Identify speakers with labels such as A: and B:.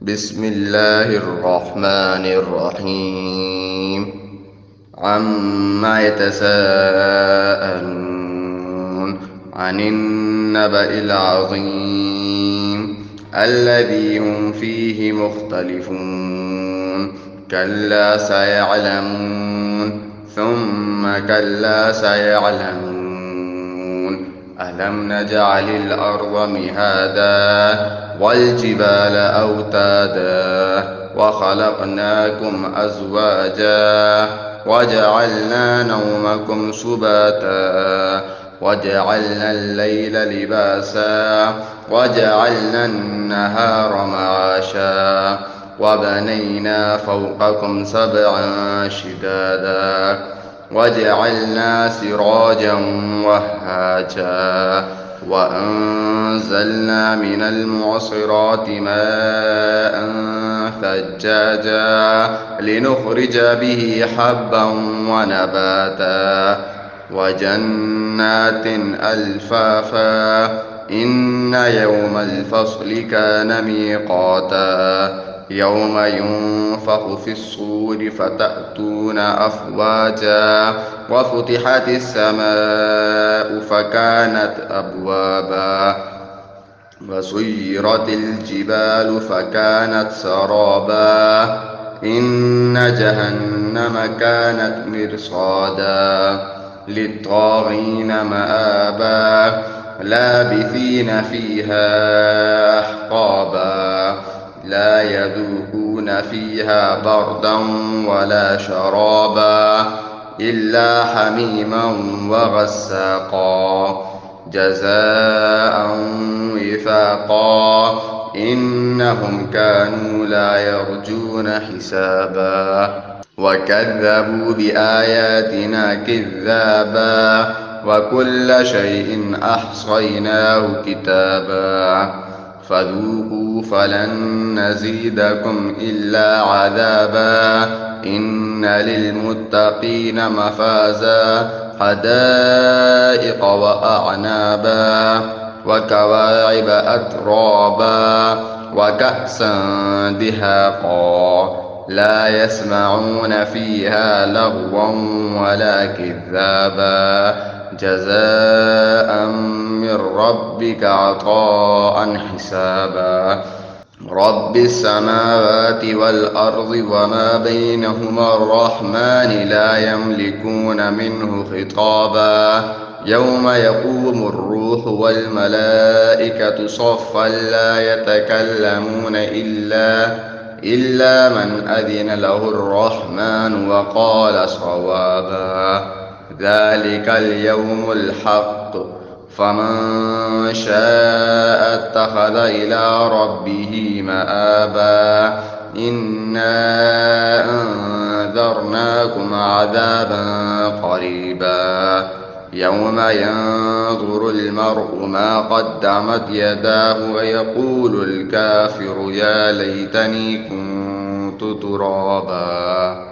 A: بسم الله الرحمن الرحيم. عما يتساءلون عن النبأ العظيم الذي هم فيه مختلفون. كلا سيعلمون ثم كلا سيعلمون. ألم نجعل الأرض مهادا والجبال أوتادا وخلقناكم أزواجا وجعلنا نومكم سباتا وجعلنا الليل لباسا وجعلنا النهار معاشا وبنينا فوقكم سبعا شدادا وجعلنا سراجا وهاجا وأنزلنا من المعصرات ماء ثجاجا لنخرج به حبا ونباتا وجنات ألفافا. إن يوم الفصل كان ميقاتا يوم ينفخ في الصور فتأتون أفواجا وفتحت السماء فكانت أبوابا وسيرت الجبال فكانت سرابا. إن جهنم كانت مرصادا للطاغين مآبا لابثين فيها أحقابا لا يذوقون فيها بردا ولا شرابا إلا حميما وغساقا جزاء وفاقا. إنهم كانوا لا يرجون حسابا وكذبوا بآياتنا كذابا وكل شيء أحصيناه كتابا فذوقوا فلن نزيدكم إلا عذابا. إن للمتقين مفازا حدائق وأعنابا وكواعب أترابا وكأسا دهاقا لا يسمعون فيها لغوا ولا كذابا جزاء من ربك عطاء حسابا. رب السماوات والأرض وما بينهما الرحمن لا يملكون منه خطابا. يوم يقوم الروح والملائكة صفا لا يتكلمون إلا من أذن له الرحمن وقال صوابا. ذلك اليوم الحق فمن شاء اتخذ إلى ربه مآبا. إنا أنذرناكم عذابا قريبا يوم ينظر المرء ما قدمت يداه ويقول الكافر يا ليتني كنت ترابا.